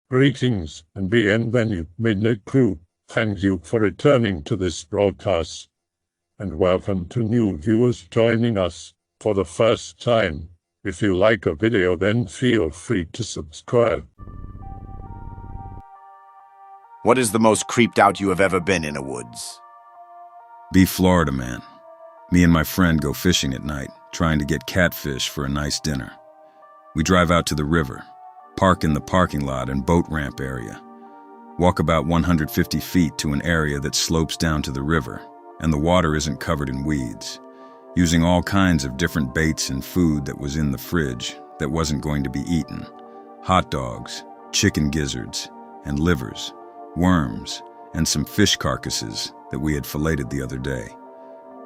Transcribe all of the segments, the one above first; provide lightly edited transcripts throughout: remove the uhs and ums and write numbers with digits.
Greetings and bienvenue, Midnight Crew. Thank you for returning to this broadcast. And welcome to new viewers joining us for the first time. If you like a video, then feel free to subscribe. What is the most creeped out you have ever been in a woods? Be Florida man. Me and my friend go fishing at night, trying to get catfish for a nice dinner. We drive out to the river, park in the parking lot and boat ramp area, walk about 150 feet to an area that slopes down to the river, and the water isn't covered in weeds, using all kinds of different baits and food that was in the fridge that wasn't going to be eaten. Hot dogs, chicken gizzards, and livers, worms, and some fish carcasses that we had filleted the other day.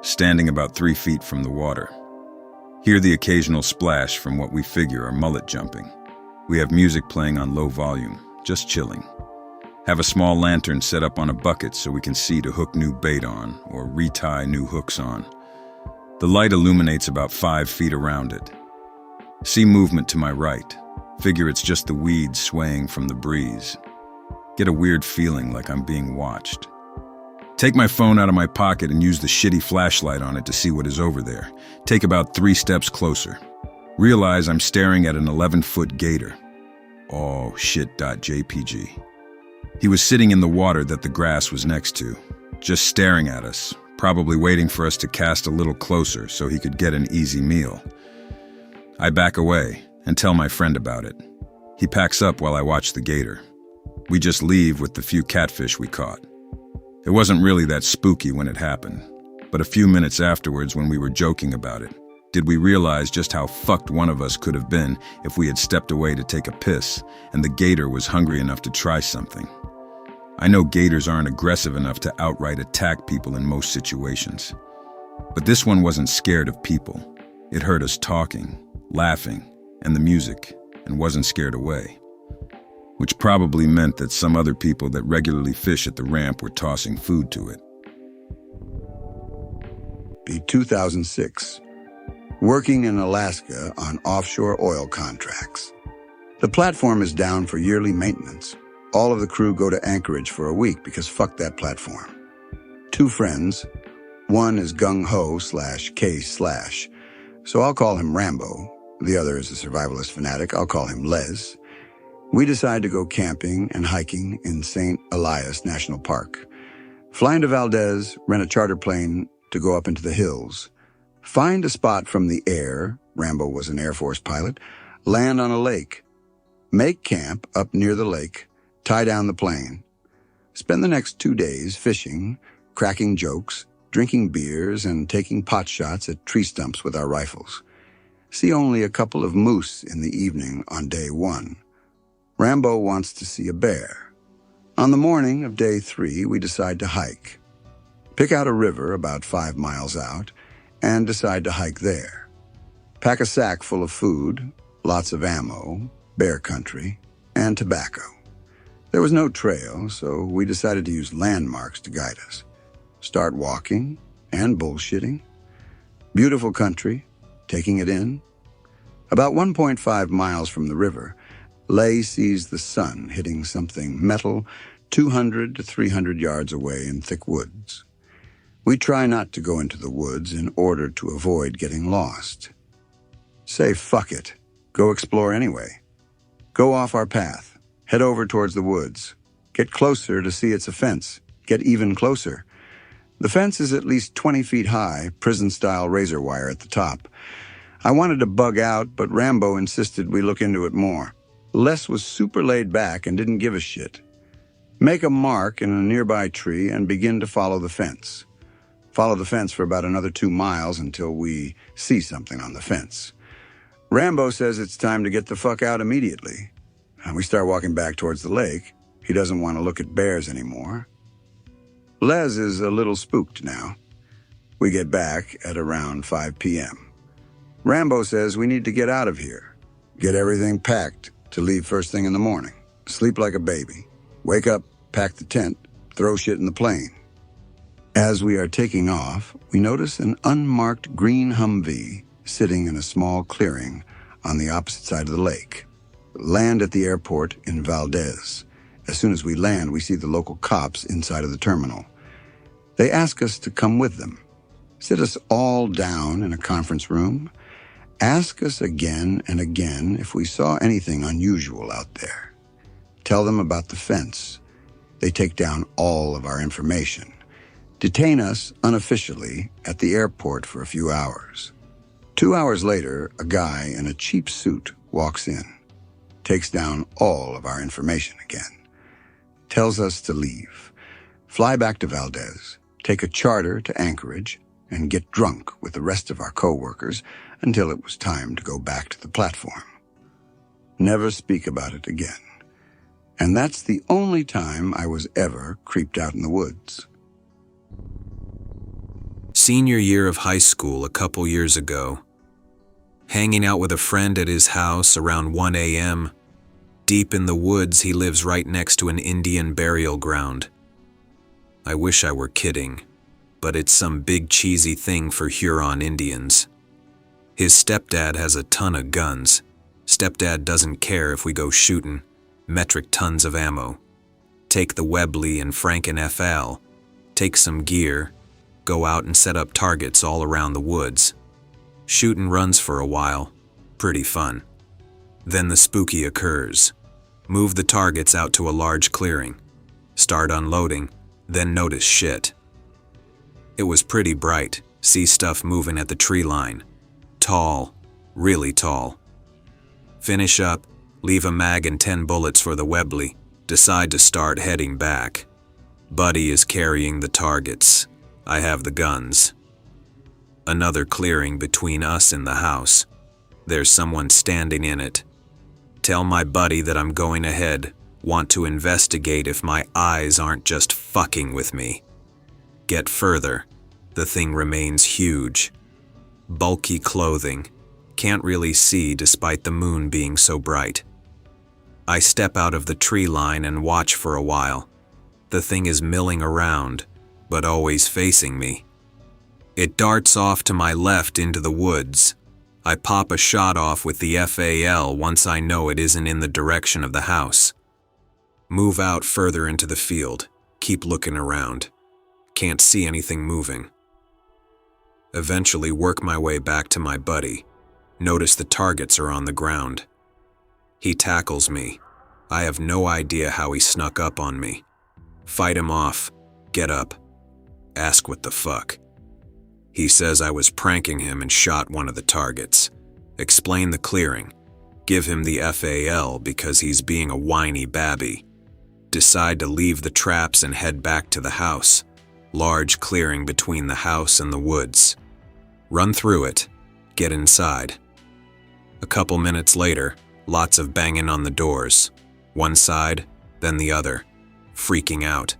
Standing about 3 feet from the water. Hear the occasional splash from what we figure are mullet jumping. We have music playing on low volume, just chilling. Have a small lantern set up on a bucket so we can see to hook new bait on or retie new hooks on. The light illuminates about 5 feet around it. See movement to my right. Figure it's just the weeds swaying from the breeze. Get a weird feeling like I'm being watched. Take my phone out of my pocket and use the shitty flashlight on it to see what is over there. Take about 3 steps closer. Realize I'm staring at an 11-foot gator. Oh shit.jpg. He was sitting in the water that the grass was next to, just staring at us, probably waiting for us to cast a little closer so he could get an easy meal. I back away and tell my friend about it. He packs up while I watch the gator. We just leave with the few catfish we caught. It wasn't really that spooky when it happened, but a few minutes afterwards when we were joking about it, did we realize just how fucked one of us could have been if we had stepped away to take a piss and the gator was hungry enough to try something. I know gators aren't aggressive enough to outright attack people in most situations, but this one wasn't scared of people. It heard us talking, laughing, and the music, and wasn't scared away. Which probably meant that some other people that regularly fish at the ramp were tossing food to it. Be 2006. Working in Alaska on offshore oil contracts. The platform is down for yearly maintenance. All of the crew go to Anchorage for a week because fuck that platform. 2 friends. One is gung-ho/K/, so I'll call him Rambo. The other is a survivalist fanatic. I'll call him Les. We decide to go camping and hiking in St. Elias National Park. Fly into Valdez, rent a charter plane to go up into the hills. Find a spot from the air, Rambo was an Air Force pilot, land on a lake. Make camp up near the lake, tie down the plane. Spend the next 2 days fishing, cracking jokes, drinking beers, and taking pot shots at tree stumps with our rifles. See only a couple of moose in the evening on day 1. Rambo wants to see a bear. On the morning of day 3, we decide to hike. Pick out a river about 5 miles out and decide to hike there. Pack a sack full of food, lots of ammo, bear country, and tobacco. There was no trail, so we decided to use landmarks to guide us. Start walking and bullshitting. Beautiful country, taking it in. About 1.5 miles from the river, Lay sees the sun hitting something metal 200 to 300 yards away in thick woods. We try not to go into the woods in order to avoid getting lost. Say fuck it. Go explore anyway. Go off our path. Head over towards the woods. Get closer to see it's a fence. Get even closer. The fence is at least 20 feet high, prison-style razor wire at the top. I wanted to bug out, but Rambo insisted we look into it more. Les was super laid back and didn't give a shit. Make a mark in a nearby tree and begin to follow the fence. Follow the fence for about another 2 miles until we see something on the fence. Rambo says it's time to get the fuck out immediately. We start walking back towards the lake. He doesn't want to look at bears anymore. Les is a little spooked now. We get back at around 5 p.m. Rambo says we need to get out of here. Get everything packed to leave first thing in the morning. Sleep like a baby. Wake up, pack the tent, throw shit in the plane. As we are taking off, we notice an unmarked green Humvee sitting in a small clearing on the opposite side of the lake. land at the airport in Valdez. As soon as we land, we see the local cops inside of the terminal. They ask us to come with them, sit us all down in a conference room, ask us again and again if we saw anything unusual out there. Tell them about the fence. They take down all of our information. Detain us unofficially at the airport for a few hours. 2 hours later, a guy in a cheap suit walks in, takes down all of our information again, tells us to leave, fly back to Valdez, take a charter to Anchorage, and get drunk with the rest of our co-workers until it was time to go back to the platform. Never speak about it again. And that's the only time I was ever creeped out in the woods. Senior year of high school a couple years ago. Hanging out with a friend at his house around 1 a.m. Deep in the woods, he lives right next to an Indian burial ground. I wish I were kidding, but it's some big cheesy thing for Huron Indians. His stepdad has a ton of guns. Stepdad doesn't care if we go shooting. Metric tons of ammo. Take the Webley and Franken FL. Take some gear. Go out and set up targets all around the woods. Shootin' runs for a while. Pretty fun. Then the spooky occurs. Move the targets out to a large clearing. Start unloading, then notice shit. It was pretty bright. See stuff moving at the tree line. Tall. Really tall. Finish up. Leave a mag and 10 bullets for the Webley. Decide to start heading back. Buddy is carrying the targets. I have the guns. Another clearing between us and the house. There's someone standing in it. Tell my buddy that I'm going ahead. Want to investigate if my eyes aren't just fucking with me. Get further. The thing remains huge. Bulky clothing. Can't really see despite the moon being so bright. I step out of the tree line and watch for a while. The thing is milling around, but always facing me. It darts off to my left into the woods. I pop a shot off with the FAL once I know it isn't in the direction of the house. Move out further into the field. Keep looking around. Can't see anything moving. Eventually work my way back to my buddy. Notice the targets are on the ground. He tackles me. I have no idea how he snuck up on me. Fight him off. Get up. Ask what the fuck. He says I was pranking him and shot one of the targets. Explain the clearing. Give him the FAL because he's being a whiny babby. Decide to leave the traps and head back to the house. Large clearing between the house and the woods. Run through it. Get inside. A couple minutes later, lots of banging on the doors. One side, then the other. Freaking out.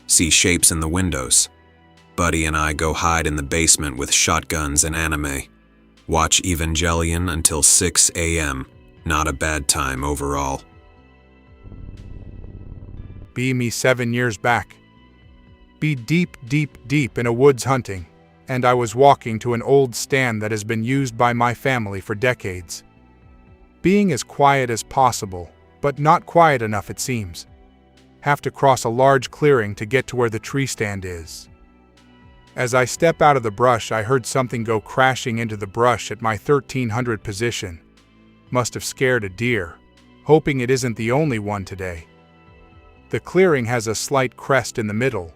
See shapes in the windows. Buddy and I go hide in the basement with shotguns and anime. Watch Evangelion until 6 a.m. Not a bad time overall. Be me 7 years back. Be deep in a woods hunting, and I was walking to an old stand that has been used by my family for decades. Being as quiet as possible, but not quiet enough it seems. Have to cross a large clearing to get to where the tree stand is. As I step out of the brush, I heard something go crashing into the brush at my 1300 position. Must have scared a deer, hoping it isn't the only one today. The clearing has a slight crest in the middle,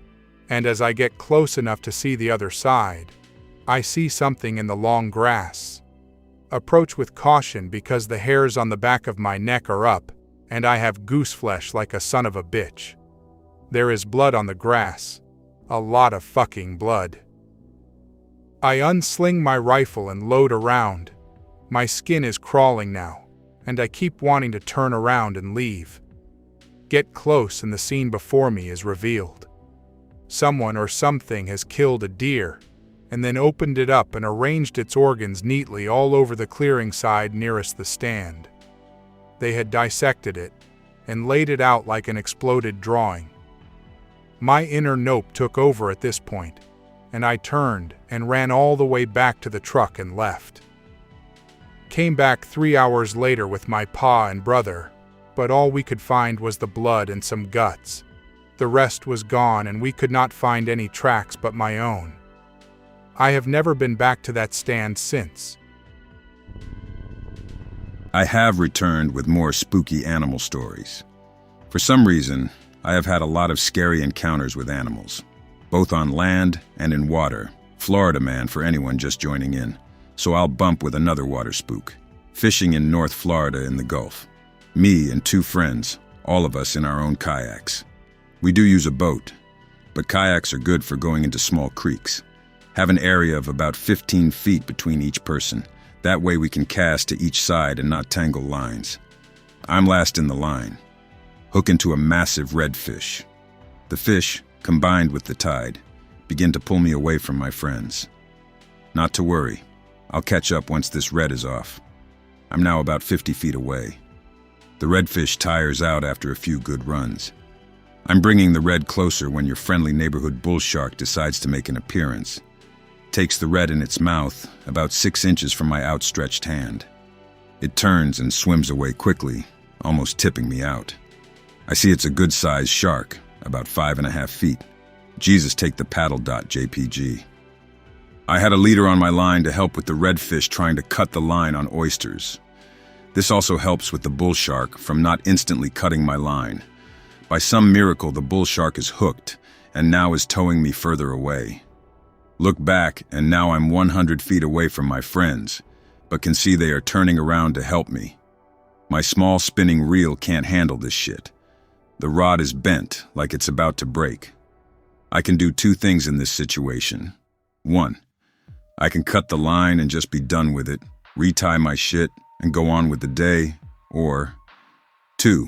and as I get close enough to see the other side, I see something in the long grass. Approach with caution because the hairs on the back of my neck are up, and I have goose flesh like a son of a bitch. There is blood on the grass. A lot of fucking blood. I unsling my rifle and load around. My skin is crawling now, and I keep wanting to turn around and leave. Get close and the scene before me is revealed. Someone or something has killed a deer, and then opened it up and arranged its organs neatly all over the clearing side nearest the stand. They had dissected it, and laid it out like an exploded drawing. My inner nope took over at this point, and I turned and ran all the way back to the truck and left. Came back 3 hours later with my pa and brother, but all we could find was the blood and some guts. The rest was gone and we could not find any tracks but my own. I have never been back to that stand since. I have returned with more spooky animal stories. For some reason, I have had a lot of scary encounters with animals, both on land and in water. Florida man for anyone just joining in, so I'll bump with another water spook. Fishing in North Florida in the Gulf. Me and 2 friends, all of us in our own kayaks. We do use a boat, but kayaks are good for going into small creeks. Have an area of about 15 feet between each person. That way we can cast to each side and not tangle lines. I'm last in the line. Hook into a massive redfish. The fish, combined with the tide, begin to pull me away from my friends. Not to worry, I'll catch up once this red is off. I'm now about 50 feet away. The redfish tires out after a few good runs. I'm bringing the red closer when your friendly neighborhood bull shark decides to make an appearance. Takes the red in its mouth, about 6 inches from my outstretched hand. It turns and swims away quickly, almost tipping me out. I see it's a good-sized shark, about 5.5 feet. Jesus, take the paddle. JPG. I had a leader on my line to help with the redfish trying to cut the line on oysters. This also helps with the bull shark from not instantly cutting my line. By some miracle, the bull shark is hooked and now is towing me further away. Look back, and now I'm 100 feet away from my friends, but can see they are turning around to help me. My small spinning reel can't handle this shit. The rod is bent, like it's about to break. I can do 2 things in this situation. 1, I can cut the line and just be done with it, retie my shit, and go on with the day. Or 2,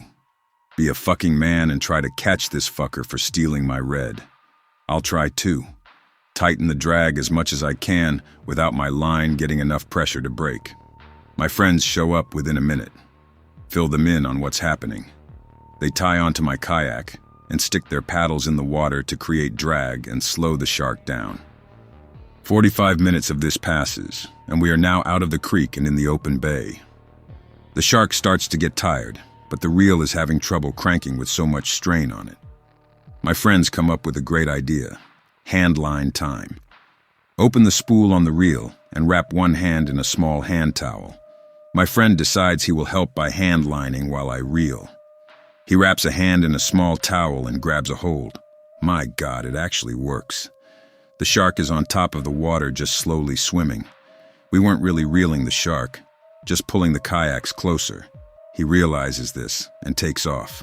be a fucking man and try to catch this fucker for stealing my red. I'll try 2. Tighten the drag as much as I can without my line getting enough pressure to break. My friends show up within a minute. Fill them in on what's happening. They tie onto my kayak and stick their paddles in the water to create drag and slow the shark down. 45 minutes of this passes, and we are now out of the creek and in the open bay. The shark starts to get tired, but the reel is having trouble cranking with so much strain on it. My friends come up with a great idea. Hand line time. Open the spool on the reel and wrap one hand in a small hand towel. My friend decides he will help by hand lining while I reel. He wraps a hand in a small towel and grabs a hold. My God, it actually works. The shark is on top of the water, just slowly swimming. We weren't really reeling the shark, just pulling the kayaks closer. He realizes this and takes off.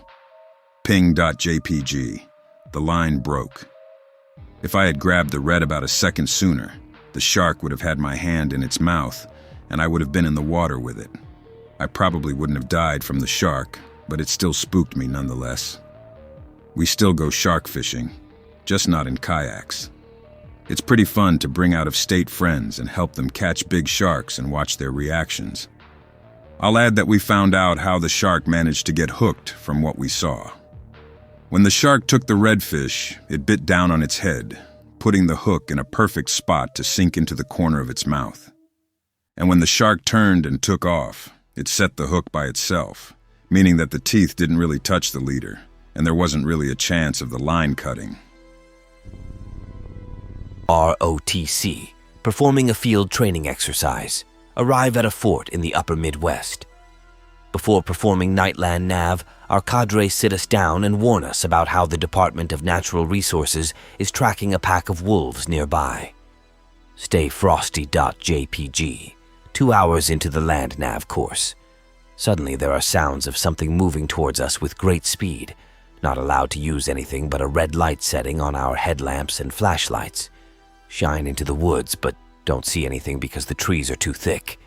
Ping.jpg. The line broke. If I had grabbed the red about a second sooner, the shark would have had my hand in its mouth, and I would have been in the water with it. I probably wouldn't have died from the shark, but it still spooked me nonetheless. We still go shark fishing, just not in kayaks. It's pretty fun to bring out-of-state friends and help them catch big sharks and watch their reactions. I'll add that we found out how the shark managed to get hooked from what we saw. When the shark took the redfish, it bit down on its head, putting the hook in a perfect spot to sink into the corner of its mouth. And when the shark turned and took off, it set the hook by itself, meaning that the teeth didn't really touch the leader, and there wasn't really a chance of the line cutting. ROTC, performing a field training exercise. Arrive at a fort in the upper Midwest. Before performing Nightland Nav, our cadre sit us down and warn us about how the Department of Natural Resources is tracking a pack of wolves nearby. Stay frosty.jpg. 2 hours into the land nav course. Suddenly there are sounds of something moving towards us with great speed, not allowed to use anything but a red light setting on our headlamps and flashlights. Shine into the woods, but don't see anything because the trees are too thick.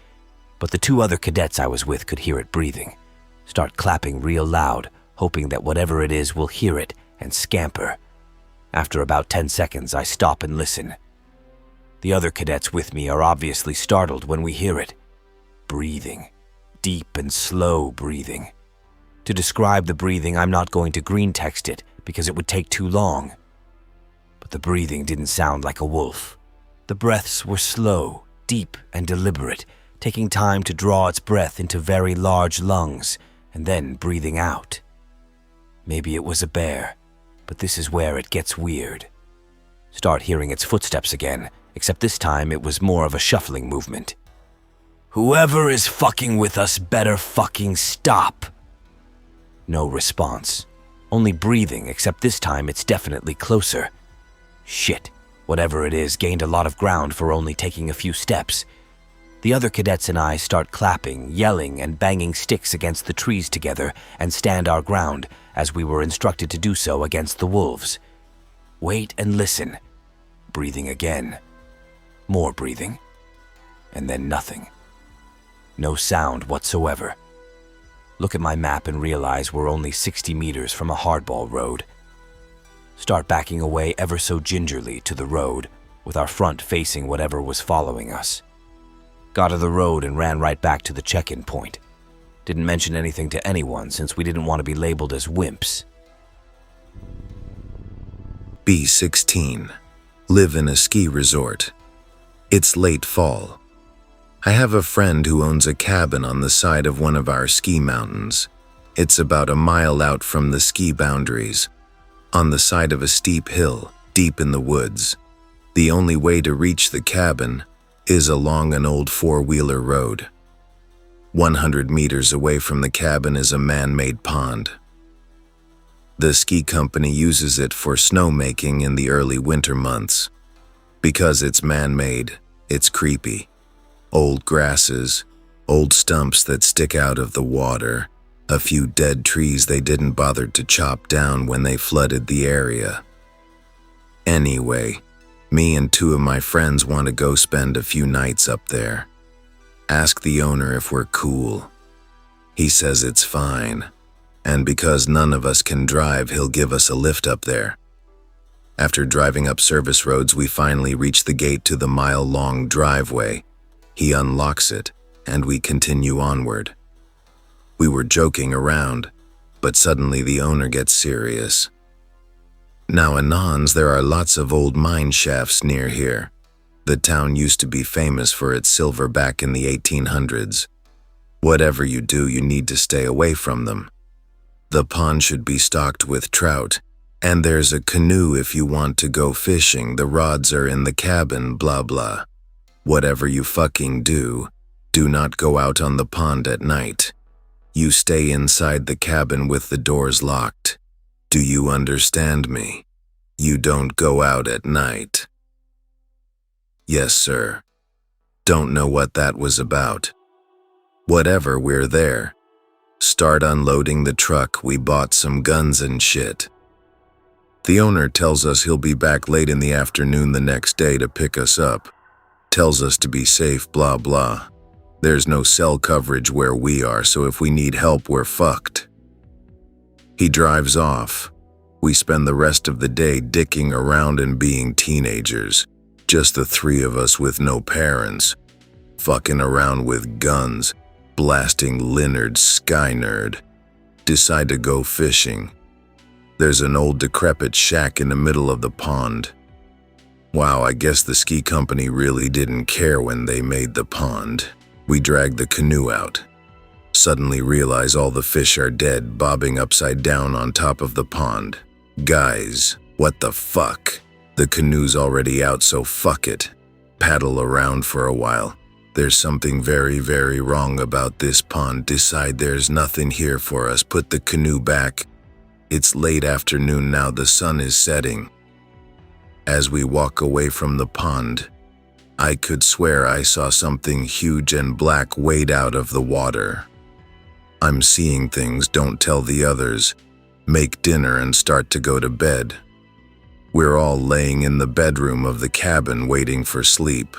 But the 2 other cadets I was with could hear it breathing. Start clapping real loud, hoping that whatever it is will hear it and scamper. After about 10 seconds, I stop and listen. The other cadets with me are obviously startled when we hear it. Breathing. Deep and slow breathing. To describe the breathing, I'm not going to Greentext it because it would take too long. But the breathing didn't sound like a wolf. The breaths were slow, deep, and deliberate, taking time to draw its breath into very large lungs and then breathing out. Maybe it was a bear, but this is where it gets weird. Start hearing its footsteps again, except this time it was more of a shuffling movement. Whoever is fucking with us better fucking stop. No response. Only breathing, except this time it's definitely closer. Shit, whatever it is gained a lot of ground for only taking a few steps. The other cadets and I start clapping, yelling, and banging sticks against the trees together and stand our ground, as we were instructed to do so against the wolves. Wait and listen. Breathing again. More breathing. And then nothing. No sound whatsoever. Look at my map and realize we're only 60 meters from a hardball road. Start backing away ever so gingerly to the road, with our front facing whatever was following us. Got to the road and ran right back to the check-in point. Didn't mention anything to anyone since we didn't want to be labeled as wimps. B16. Live in a ski resort. It's late fall. I have a friend who owns a cabin on the side of one of our ski mountains. It's about a mile out from the ski boundaries, on the side of a steep hill, deep in the woods. The only way to reach the cabin is along an old four-wheeler road. 100 meters away from the cabin is a man-made pond. The ski company uses it for snowmaking in the early winter months. Because it's man-made, it's creepy. Old grasses, old stumps that stick out of the water, a few dead trees they didn't bother to chop down when they flooded the area. Anyway, me and two of my friends want to go spend a few nights up there. Ask the owner if we're cool. He says it's fine, and because none of us can drive, he'll give us a lift up there. After driving up service roads, we finally reach the gate to the mile-long driveway. He unlocks it, and we continue onward. We were joking around, but suddenly the owner gets serious. Now, anons, there are lots of old mine shafts near here. The town used to be famous for its silver back in the 1800s. Whatever you do, you need to stay away from them. The pond should be stocked with trout, and there's a canoe if you want to go fishing. The rods are in the cabin, blah blah. Whatever you fucking do not go out on the pond at night. You stay inside the cabin with the doors locked. Do you understand me? You don't go out at night. Yes, sir. Don't know what that was about. Whatever, we're there. Start unloading the truck. We bought some guns and shit. The owner tells us he'll be back late in the afternoon the next day to pick us up. Tells us to be safe, blah blah. There's no cell coverage where we are, so if we need help, we're fucked. He drives off. We spend the rest of the day dicking around and being teenagers. Just the three of us with no parents. Fucking around with guns. Blasting Leonard's Sky Nerd. Decide to go fishing. There's an old decrepit shack in the middle of the pond. Wow, I guess the ski company really didn't care when they made the pond. We drag the canoe out. Suddenly realize all the fish are dead, bobbing upside down on top of the pond. Guys, what the fuck? The canoe's already out, so fuck it. Paddle around for a while. There's something very, very wrong about this pond. Decide there's nothing here for us. Put the canoe back. It's late afternoon now, the sun is setting. As we walk away from the pond, I could swear I saw something huge and black wade out of the water. I'm seeing things, don't tell the others. Make dinner and start to go to bed. We're all laying in the bedroom of the cabin waiting for sleep.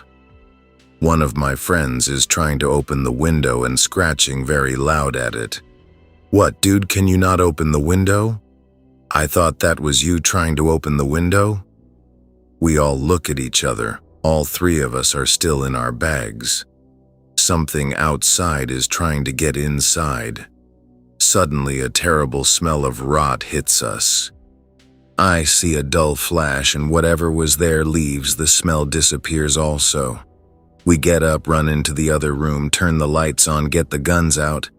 One of my friends is trying to open the window and scratching very loud at it. What, dude, can you not open the window? I thought that was you trying to open the window? We all look at each other. All three of us are still in our bags. Something outside is trying to get inside. Suddenly, a terrible smell of rot hits us. I see a dull flash, and whatever was there leaves. The smell disappears also. We get up, run into the other room, turn the lights on, get the guns out.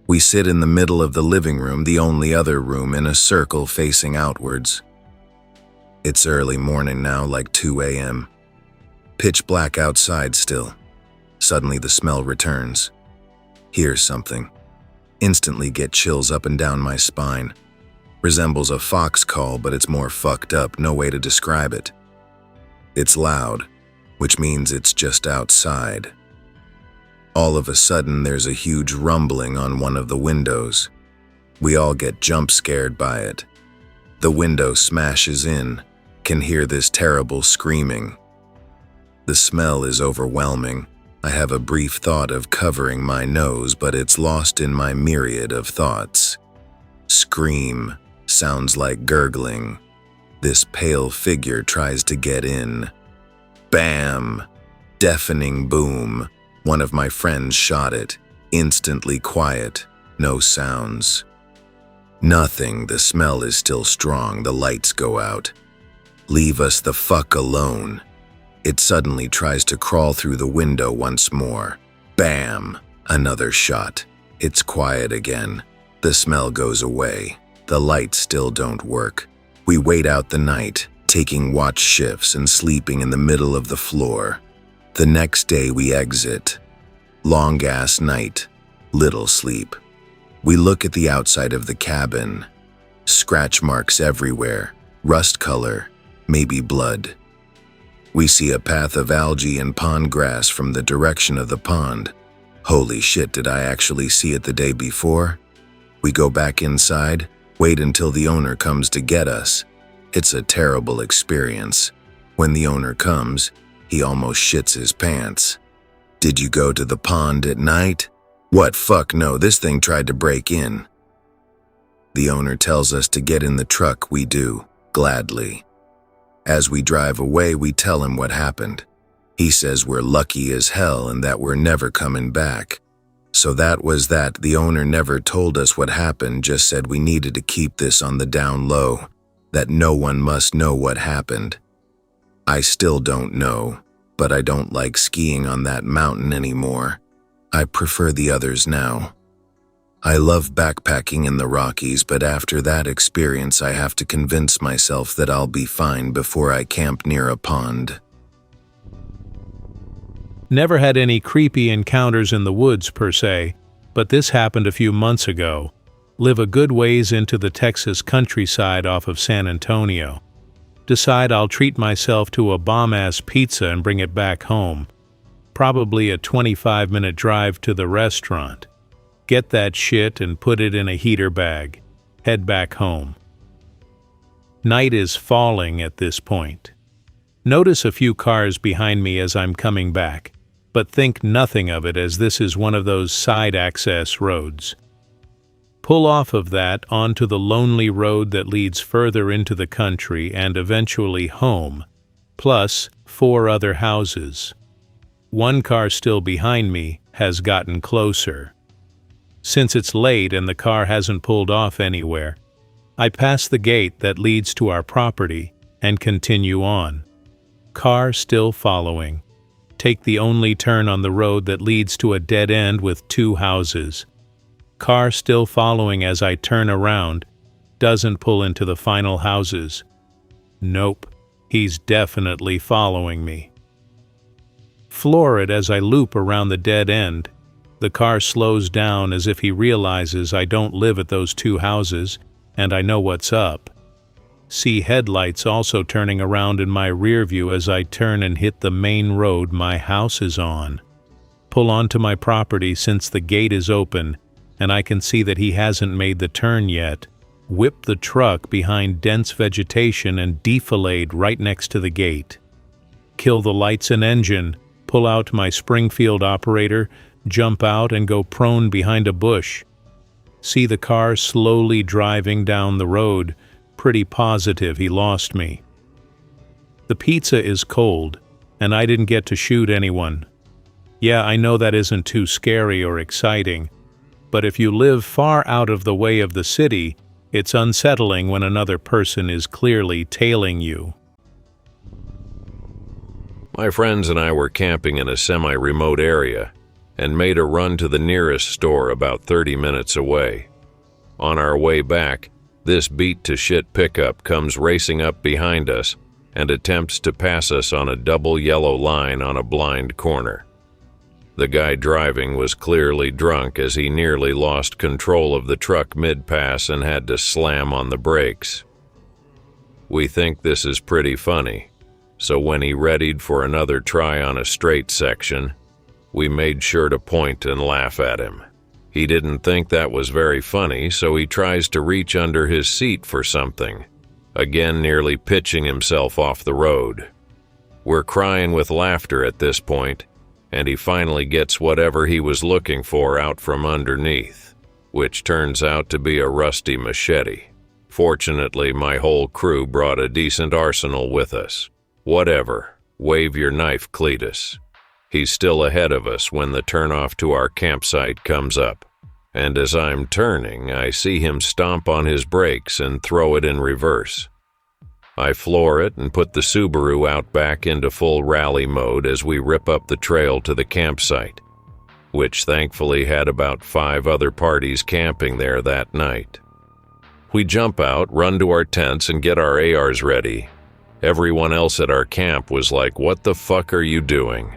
We sit in the middle of the living room, the only other room, in a circle facing outwards. It's early morning now, like 2 a.m. Pitch black outside still. Suddenly the smell returns. Hear something. Instantly get chills up and down my spine. Resembles a fox call, but it's more fucked up, no way to describe it. It's loud, which means it's just outside. All of a sudden, there's a huge rumbling on one of the windows. We all get jump scared by it. The window smashes in, can hear this terrible screaming. The smell is overwhelming. I have a brief thought of covering my nose, but it's lost in my myriad of thoughts. Scream sounds like gurgling. This pale figure tries to get in. Bam! Deafening boom. One of my friends shot it. Instantly quiet. No sounds. Nothing. The smell is still strong. The lights go out. Leave us the fuck alone. It suddenly tries to crawl through the window once more. Bam! Another shot. It's quiet again. The smell goes away. The lights still don't work. We wait out the night, taking watch shifts and sleeping in the middle of the floor. The next day we exit. Long-ass night. Little sleep. We look at the outside of the cabin. Scratch marks everywhere. Rust color. Maybe blood. We see a path of algae and pond grass from the direction of the pond. Holy shit, did I actually see it the day before? We go back inside, wait until the owner comes to get us. It's a terrible experience. When the owner comes, he almost shits his pants. Did you go to the pond at night? What, fuck no, this thing tried to break in. The owner tells us to get in the truck. We do, gladly. As we drive away, we tell him what happened. He says we're lucky as hell and that we're never coming back. So that was that. The owner never told us what happened, just said we needed to keep this on the down low, that no one must know what happened. I still don't know, but I don't like skiing on that mountain anymore. I prefer the others now. I love backpacking in the Rockies, but after that experience I have to convince myself that I'll be fine before I camp near a pond. Never had any creepy encounters in the woods per se, but this happened a few months ago. Live a good ways into the Texas countryside off of San Antonio. Decide I'll treat myself to a bomb-ass pizza and bring it back home. Probably a 25-minute drive to the restaurant. Get that shit and put it in a heater bag. Head back home. Night is falling at this point. Notice a few cars behind me as I'm coming back, but think nothing of it as this is one of those side access roads. Pull off of that onto the lonely road that leads further into the country and eventually home, plus 4 other houses. One car still behind me has gotten closer. Since it's late and the car hasn't pulled off anywhere, I pass the gate that leads to our property and continue on. Car still following. Take the only turn on the road that leads to a dead end with 2 houses. Car still following as I turn around, doesn't pull into the final houses. Nope, he's definitely following me. Floor it as I loop around the dead end. The car slows down as if he realizes I don't live at those 2 houses, and I know what's up. See headlights also turning around in my rear view as I turn and hit the main road my house is on. Pull onto my property since the gate is open, and I can see that he hasn't made the turn yet. Whip the truck behind dense vegetation and defilade right next to the gate. Kill the lights and engine, pull out my Springfield operator, jump out and go prone behind a bush. See the car slowly driving down the road, pretty positive he lost me. The pizza is cold, and I didn't get to shoot anyone. Yeah, I know that isn't too scary or exciting, but if you live far out of the way of the city, it's unsettling when another person is clearly tailing you. My friends and I were camping in a semi-remote area and made a run to the nearest store about 30 minutes away. On our way back, this beat-to-shit pickup comes racing up behind us and attempts to pass us on a double yellow line on a blind corner. The guy driving was clearly drunk as he nearly lost control of the truck mid-pass and had to slam on the brakes. We think this is pretty funny, so when he readied for another try on a straight section, we made sure to point and laugh at him. He didn't think that was very funny, so he tries to reach under his seat for something, again nearly pitching himself off the road. We're crying with laughter at this point, and he finally gets whatever he was looking for out from underneath, which turns out to be a rusty machete. Fortunately, my whole crew brought a decent arsenal with us. Whatever, wave your knife, Cletus. He's still ahead of us when the turnoff to our campsite comes up, and as I'm turning, I see him stomp on his brakes and throw it in reverse. I floor it and put the Subaru out back into full rally mode as we rip up the trail to the campsite, which thankfully had about 5 other parties camping there that night. We jump out, run to our tents, and get our ARs ready. Everyone else at our camp was like, "What the fuck are you doing?"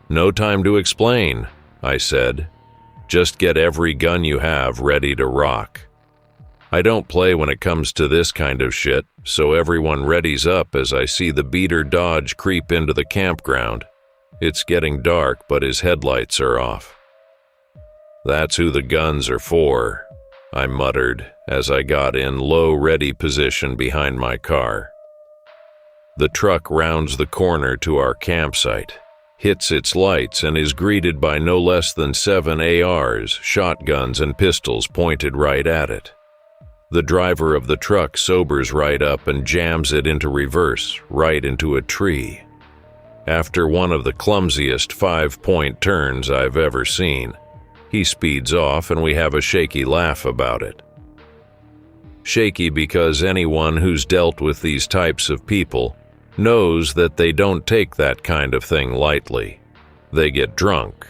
"No time to explain," I said. "Just get every gun you have ready to rock." I don't play when it comes to this kind of shit, so everyone readies up as I see the beater Dodge creep into the campground. It's getting dark, but his headlights are off. "That's who the guns are for," I muttered as I got in low ready position behind my car. The truck rounds the corner to our campsite, hits its lights, and is greeted by no less than 7 ARs, shotguns, and pistols pointed right at it. The driver of the truck sobers right up and jams it into reverse, right into a tree. After one of the clumsiest 5-point turns I've ever seen, he speeds off and we have a shaky laugh about it. Shaky because anyone who's dealt with these types of people knows that they don't take that kind of thing lightly. They get drunk,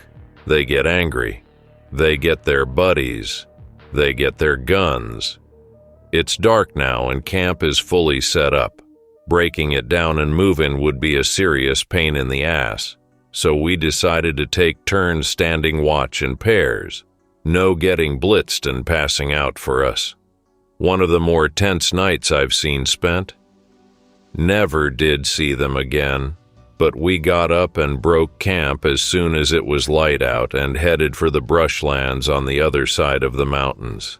they get angry, they get their buddies, they get their guns. It's dark now and camp is fully set up. Breaking it down and moving would be a serious pain in the ass, so we decided to take turns standing watch in pairs. No getting blitzed and passing out for us. One of the more tense nights I've seen spent. Never did see them again, but we got up and broke camp as soon as it was light out and headed for the brushlands on the other side of the mountains.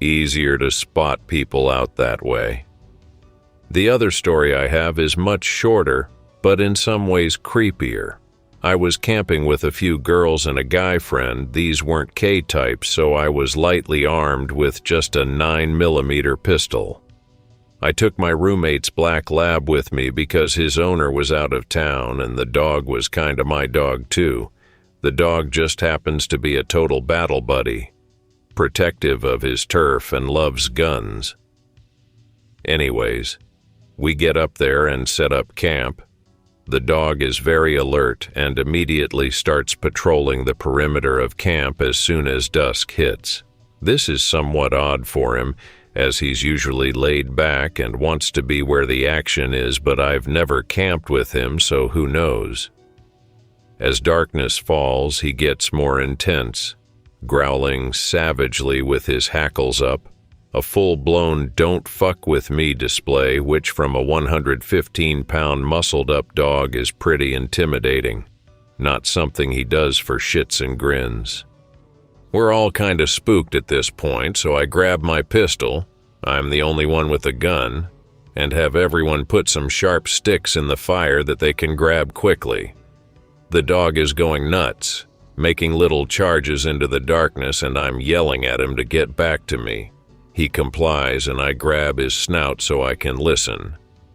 Easier to spot people out that way. The other story I have is much shorter, but in some ways creepier. I was camping with a few girls and a guy friend. These weren't K-types, so I was lightly armed with just a 9mm pistol. I took my roommate's black lab with me because his owner was out of town and the dog was kinda my dog too. The dog just happens to be a total battle buddy, protective of his turf and loves guns. Anyways, we get up there and set up camp. The dog is very alert and immediately starts patrolling the perimeter of camp as soon as dusk hits. This is somewhat odd for him, as he's usually laid back and wants to be where the action is, but I've never camped with him, so who knows. As darkness falls, he gets more intense, growling savagely with his hackles up, a full-blown "don't fuck with me" display, which from a 115-pound muscled-up dog is pretty intimidating. Not something he does for shits and grins. We're all kinda spooked at this point, so I grab my pistol, I'm the only one with a gun, and have everyone put some sharp sticks in the fire that they can grab quickly. The dog is going nuts, making little charges into the darkness, and I'm yelling at him to get back to me. He complies and I grab his snout so I can listen.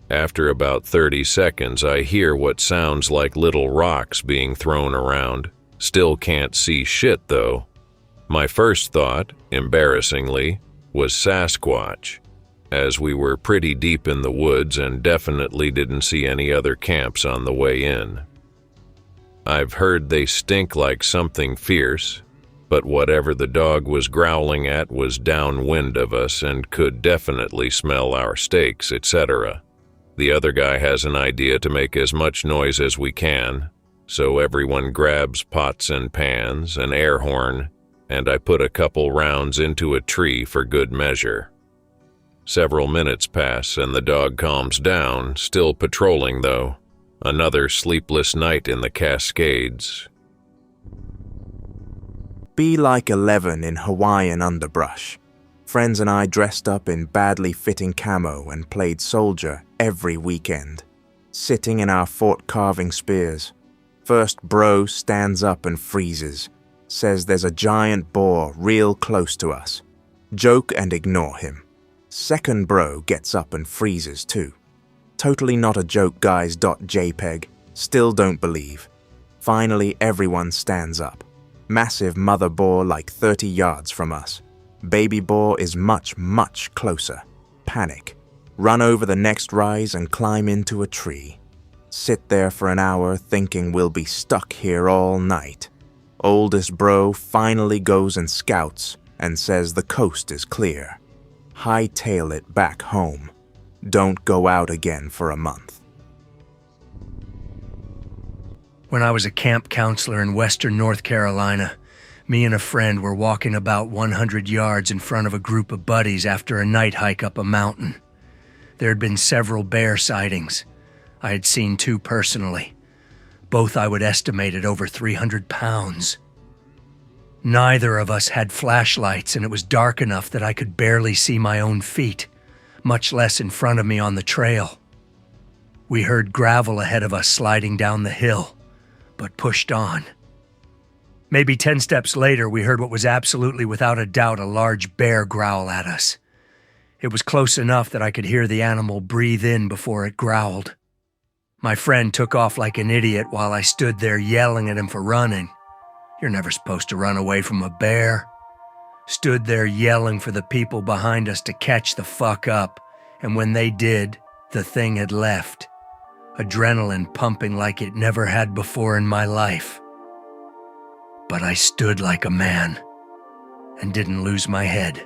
After about 30 seconds, I hear what sounds like little rocks being thrown around. Still can't see shit though. My first thought, embarrassingly, was Sasquatch. as we were pretty deep in the woods and definitely didn't see any other camps on the way in. I've heard they stink like something fierce, but whatever the dog was growling at was downwind of us and could definitely smell our steaks, etc. The other guy has an idea to make as much noise as we can, so everyone grabs pots and pans, an air horn, and I put a couple rounds into a tree for good measure. Several minutes pass and the dog calms down, still patrolling though. Another sleepless night in the Cascades. Be like 11 in Hawaiian underbrush. Friends and I dressed up in badly fitting camo and played soldier every weekend, sitting in our fort carving spears. First bro stands up and freezes, says there's a giant boar real close to us. Joke and ignore him. Second bro gets up and freezes too. Totally not a joke guys. JPEG. Still don't believe. Finally everyone stands up. Massive mother boar like 30 yards from us. Baby boar is much, much closer. Panic. Run over the next rise and climb into a tree. Sit there for an hour thinking we'll be stuck here all night. Oldest bro finally goes and scouts and says the coast is clear. Hightail it back home. Don't go out again for a month. When I was a camp counselor in western North Carolina, me and a friend were walking about 100 yards in front of a group of buddies after a night hike up a mountain. There had been several bear sightings. I had seen 2 personally. Both I would estimate at over 300 pounds. Neither of us had flashlights, and it was dark enough that I could barely see my own feet, much less in front of me on the trail. We heard gravel ahead of us sliding down the hill, but pushed on. Maybe 10 steps later, we heard what was absolutely without a doubt a large bear growl at us. It was close enough that I could hear the animal breathe in before it growled. My friend took off like an idiot while I stood there yelling at him for running. You're never supposed to run away from a bear. Stood there yelling for the people behind us to catch the fuck up, and when they did, the thing had left. Adrenaline pumping like it never had before in my life. But I stood like a man and didn't lose my head.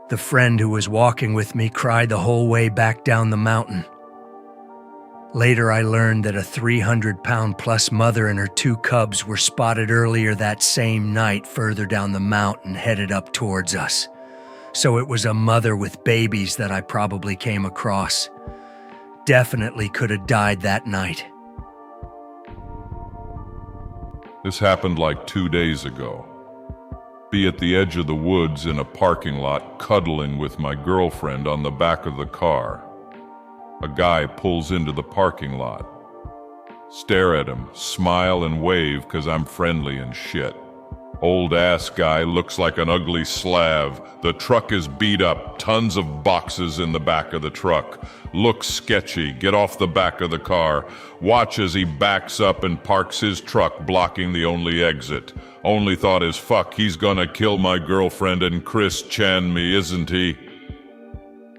The friend who was walking with me cried the whole way back down the mountain. Later I learned that a 300-pound-plus mother and her 2 cubs were spotted earlier that same night further down the mountain headed up towards us. So it was a mother with babies that I probably came across. Definitely could have died that night. This happened like 2 days ago. Be at the edge of the woods in a parking lot cuddling with my girlfriend on the back of the car. A guy pulls into the parking lot. Stare at him, smile and wave 'cause I'm friendly and shit. Old ass guy looks like an ugly Slav. The truck is beat up, tons of boxes in the back of the truck. Looks sketchy, get off the back of the car. Watch as he backs up and parks his truck blocking the only exit. Only thought is fuck, he's gonna kill my girlfriend and Chris Chan me, isn't he?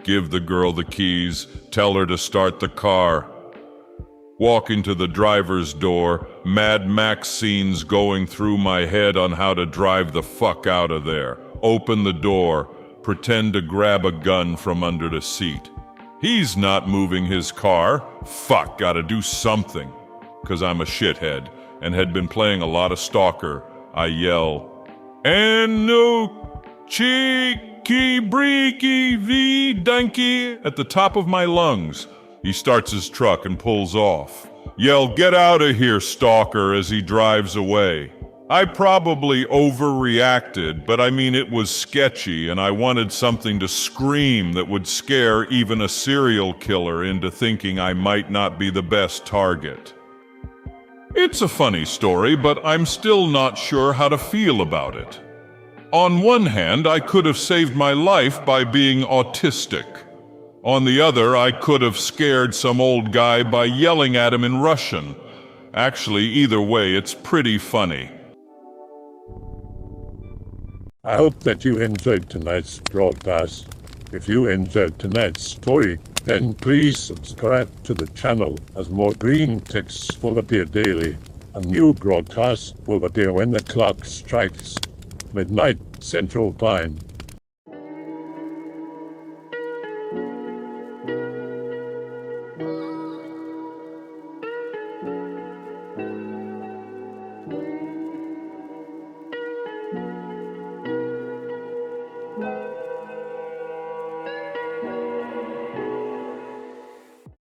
Give the girl the keys, tell her to start the car. Walking to the driver's door, Mad Max scenes going through my head on how to drive the fuck out of there. Open the door, pretend to grab a gun from under the seat. He's not moving his car. Fuck, gotta do something. 'Cause I'm a shithead and had been playing a lot of Stalker. I yell, "And no cheeky breaky v donkey" at the top of my lungs. He starts his truck and pulls off. Yell, "Get out of here, Stalker," as he drives away. I probably overreacted, but I mean it was sketchy and I wanted something to scream that would scare even a serial killer into thinking I might not be the best target. It's a funny story, but I'm still not sure how to feel about it. On one hand, I could have saved my life by being autistic. On the other, I could have scared some old guy by yelling at him in Russian. Actually, either way, it's pretty funny. I hope that you enjoyed tonight's broadcast. If you enjoyed tonight's story, then please subscribe to the channel as more Greentext will appear daily. A new broadcast will appear when the clock strikes midnight Central Time.